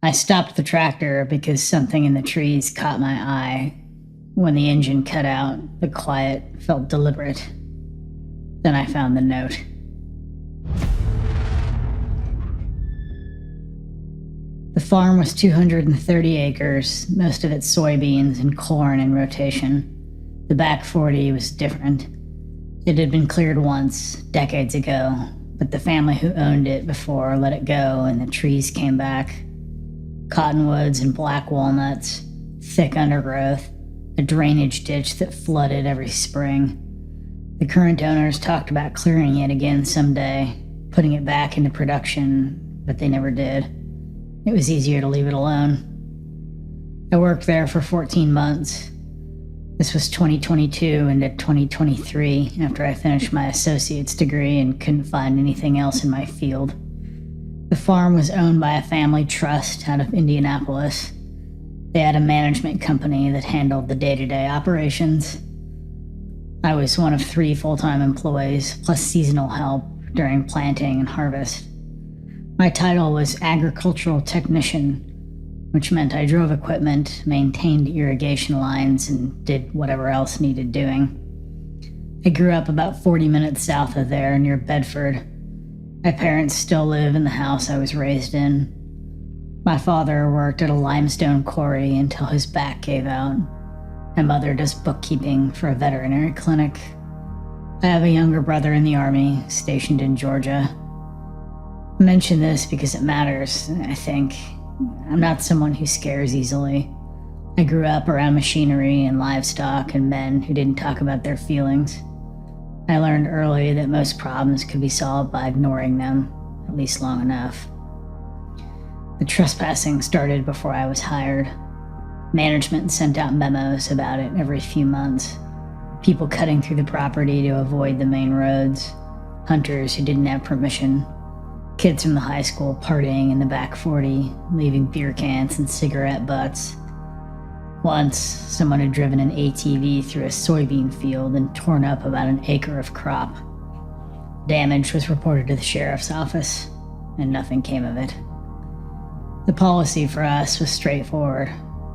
I stopped the tractor because something in the trees caught my eye. When the engine cut out, the quiet felt deliberate. Then I found the note. The farm was 230 acres, most of it soybeans and corn in rotation. The back 40 was different. It had been cleared once, decades ago, but the family who owned it before let it go and the trees came back. Cottonwoods and black walnuts, thick undergrowth, a drainage ditch that flooded every spring. The current owners talked about clearing it again someday, putting it back into production, but they never did. It was easier to leave it alone. I worked there for 14 months. This was 2022 into 2023 after I finished my associate's degree and couldn't find anything else in my field. The farm was owned by a family trust out of Indianapolis. They had a management company that handled the day-to-day operations. I was one of 3 full-time employees, plus seasonal help during planting and harvest. My title was agricultural technician, which meant I drove equipment, maintained irrigation lines, and did whatever else needed doing. I grew up about 40 minutes south of there, near Bedford. My parents still live in the house I was raised in. My father worked at a limestone quarry until his back gave out. My mother does bookkeeping for a veterinary clinic. I have a younger brother in the Army, stationed in Georgia. I mention this because it matters, I think. I'm not someone who scares easily. I grew up around machinery and livestock and men who didn't talk about their feelings. I learned early that most problems could be solved by ignoring them, at least long enough. The trespassing started before I was hired. Management sent out memos about it every few months. People cutting through the property to avoid the main roads. Hunters who didn't have permission. Kids from the high school partying in the back 40, leaving beer cans and cigarette butts. Once, someone had driven an ATV through a soybean field and torn up about an acre of crop. Damage was reported to the sheriff's office, and nothing came of it. The policy for us was straightforward.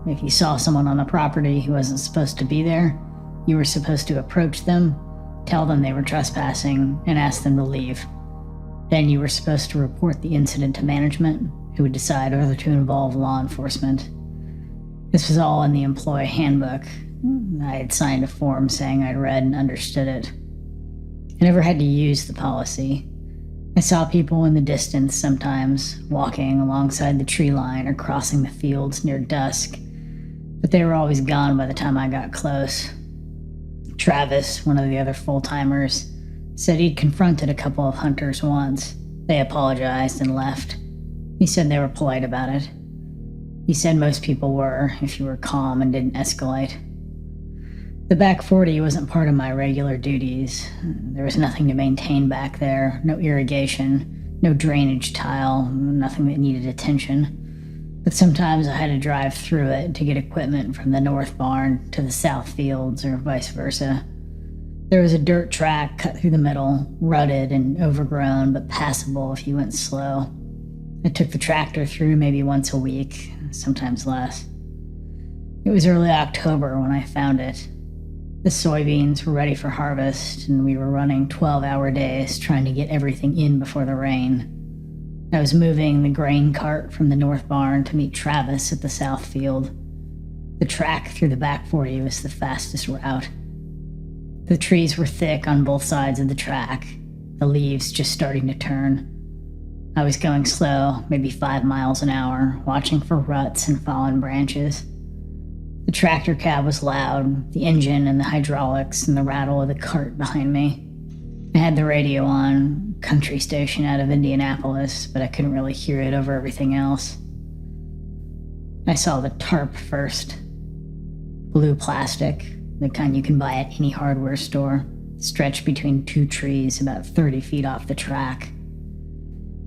If you saw someone on the property who wasn't supposed to be there, you were supposed to approach them, tell them they were trespassing, and ask them to leave. Then you were supposed to report the incident to management, who would decide whether to involve law enforcement. This was all in the employee handbook. I had signed a form saying I'd read and understood it. I never had to use the policy. I saw people in the distance sometimes, walking alongside the tree line or crossing the fields near dusk, but they were always gone by the time I got close. Travis, one of the other full-timers, said he'd confronted a couple of hunters once. They apologized and left. He said they were polite about it. He said most people were, if you were calm and didn't escalate. The back 40 wasn't part of my regular duties. There was nothing to maintain back there, no irrigation, no drainage tile, nothing that needed attention. But sometimes I had to drive through it to get equipment from the north barn to the south fields or vice versa. There was a dirt track cut through the middle, rutted and overgrown, but passable if you went slow. I took the tractor through maybe once a week, sometimes less. It was early October when I found it. The soybeans were ready for harvest, and we were running 12-hour days trying to get everything in before the rain. I was moving the grain cart from the north barn to meet Travis at the south field. The track through the back 40 was the fastest route. The trees were thick on both sides of the track, the leaves just starting to turn. I was going slow, maybe 5 miles an hour, watching for ruts and fallen branches. The tractor cab was loud, the engine and the hydraulics and the rattle of the cart behind me. I had the radio on, country station out of Indianapolis, but I couldn't really hear it over everything else. I saw the tarp first. Blue plastic, the kind you can buy at any hardware store, stretched between 2 trees about 30 feet off the track.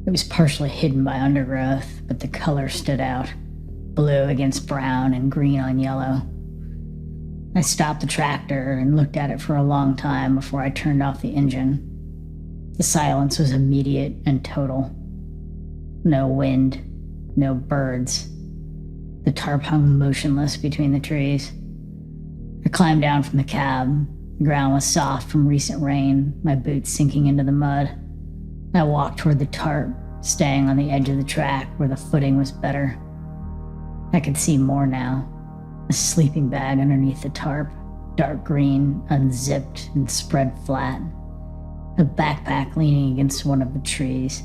It was partially hidden by undergrowth, but the color stood out, blue against brown and green on yellow. I stopped the tractor and looked at it for a long time before I turned off the engine. The silence was immediate and total. No wind, no birds. The tarp hung motionless between the trees. I climbed down from the cab. The ground was soft from recent rain, my boots sinking into the mud. I walked toward the tarp, staying on the edge of the track where the footing was better. I could see more now. A sleeping bag underneath the tarp, dark green, unzipped and spread flat. A backpack leaning against one of the trees.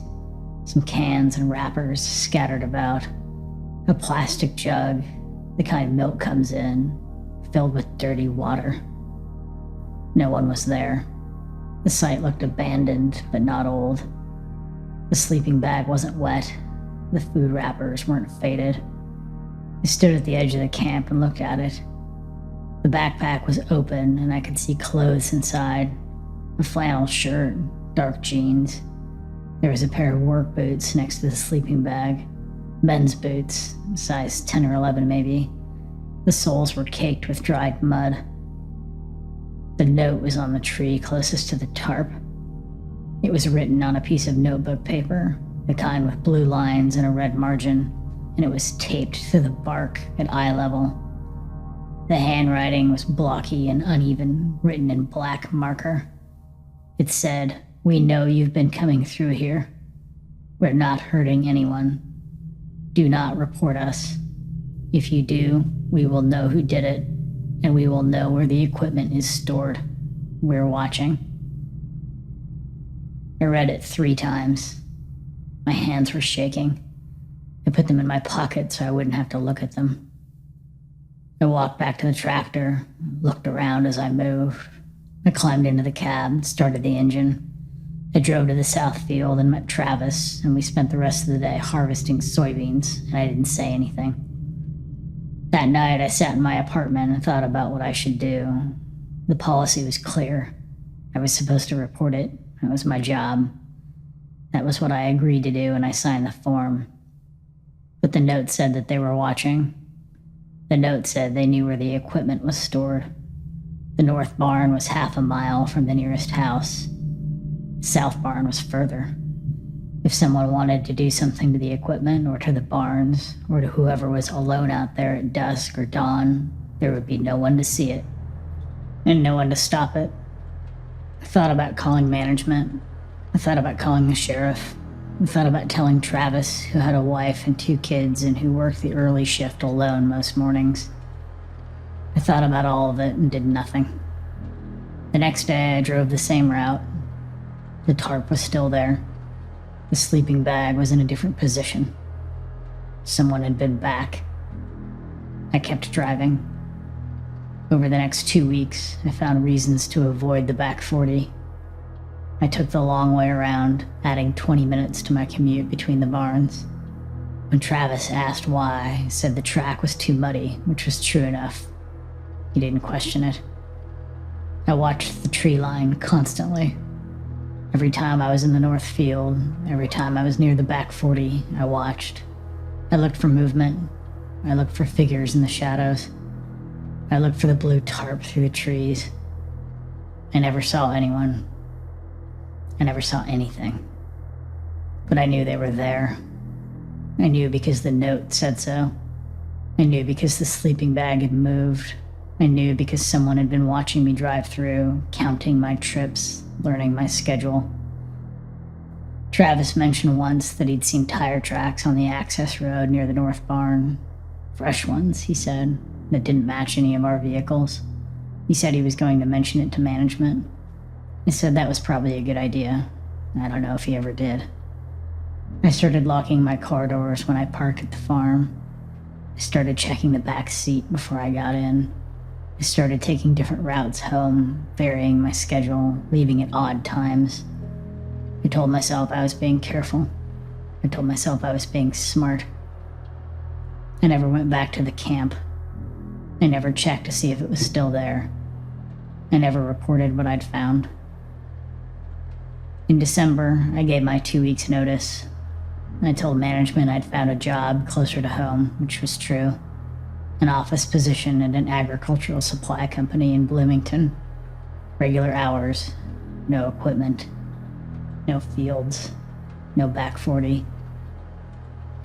Some cans and wrappers scattered about. A plastic jug, the kind milk comes in, filled with dirty water. No one was there. The site looked abandoned, but not old. The sleeping bag wasn't wet. The food wrappers weren't faded. I stood at the edge of the camp and looked at it. The backpack was open and I could see clothes inside. A flannel shirt, dark jeans. There was a pair of work boots next to the sleeping bag. Men's boots, size 10 or 11 maybe. The soles were caked with dried mud. The note was on the tree closest to the tarp. It was written on a piece of notebook paper, the kind with blue lines and a red margin, and it was taped to the bark at eye level. The handwriting was blocky and uneven, written in black marker. It said, "We know you've been coming through here. We're not hurting anyone. Do not report us. If you do, we will know who did it, and we will know where the equipment is stored. We're watching." I read it 3 times. My hands were shaking. I put them in my pocket so I wouldn't have to look at them. I walked back to the tractor, looked around as I moved. I climbed into the cab and started the engine. I drove to the south field and met Travis, and we spent the rest of the day harvesting soybeans, and I didn't say anything. That night, I sat in my apartment and thought about what I should do. The policy was clear. I was supposed to report it. It was my job. That was what I agreed to do, and I signed the form. But the note said that they were watching. The note said they knew where the equipment was stored. The north barn was half a mile from the nearest house. South barn was further. If someone wanted to do something to the equipment or to the barns or to whoever was alone out there at dusk or dawn, there would be no one to see it and no one to stop it. I thought about calling management. I thought about calling the sheriff. I thought about telling Travis, who had a wife and 2 kids and who worked the early shift alone most mornings. I thought about all of it and did nothing. The next day I drove the same route. The tarp was still there. The sleeping bag was in a different position. Someone had been back. I kept driving. Over the next 2 weeks, I found reasons to avoid the back 40. I took the long way around, adding 20 minutes to my commute between the barns. When Travis asked why, I said the track was too muddy, which was true enough. He didn't question it. I watched the tree line constantly. Every time I was in the north field, every time I was near the back 40, I watched. I looked for movement. I looked for figures in the shadows. I looked for the blue tarp through the trees. I never saw anyone. I never saw anything. But I knew they were there. I knew because the note said so. I knew because the sleeping bag had moved. I knew because someone had been watching me drive through, counting my trips, learning my schedule. Travis mentioned once that he'd seen tire tracks on the access road near the north barn. Fresh ones, he said, that didn't match any of our vehicles. He said he was going to mention it to management. I said that was probably a good idea. I don't know if he ever did. I started locking my car doors when I parked at the farm. I started checking the back seat before I got in. I started taking different routes home, varying my schedule, leaving at odd times. I told myself I was being careful. I told myself I was being smart. I never went back to the camp. I never checked to see if it was still there. I never reported what I'd found. In December, I gave my 2 weeks' notice. I told management I'd found a job closer to home, which was true. An office position at an agricultural supply company in Bloomington. Regular hours, no equipment, no fields, no back 40.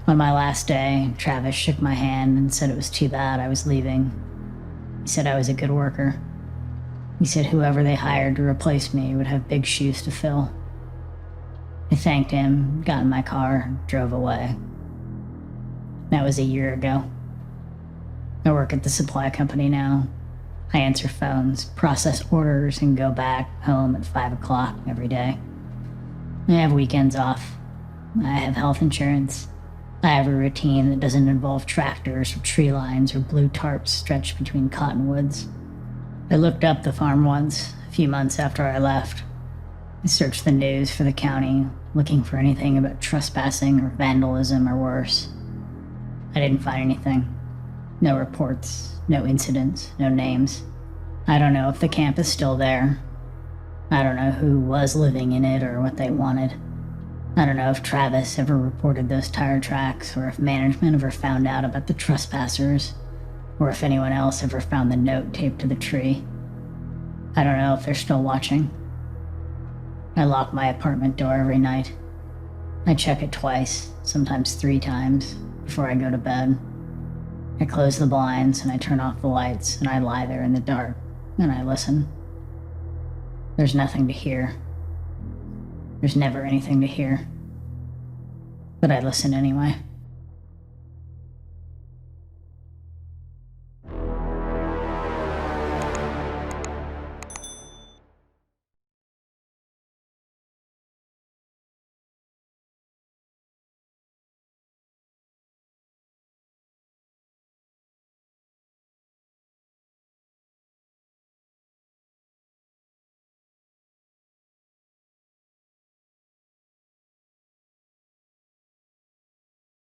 On my last day, Travis shook my hand and said it was too bad I was leaving. He said I was a good worker. He said whoever they hired to replace me would have big shoes to fill. I thanked him, got in my car, and drove away. That was a year ago. I work at the supply company now. I answer phones, process orders, and go back home at 5 o'clock every day. I have weekends off. I have health insurance. I have a routine that doesn't involve tractors or tree lines or blue tarps stretched between cottonwoods. I looked up the farm once, a few months after I left. I searched the news for the county, looking for anything about trespassing or vandalism or worse. I didn't find anything. No reports, no incidents, no names. I don't know if the camp is still there. I don't know who was living in it or what they wanted. I don't know if Travis ever reported those tire tracks or if management ever found out about the trespassers or if anyone else ever found the note taped to the tree. I don't know if they're still watching. I lock my apartment door every night. I check it twice, sometimes 3 times, before I go to bed. I close the blinds and I turn off the lights and I lie there in the dark and I listen. There's nothing to hear. There's never anything to hear. But I listen anyway.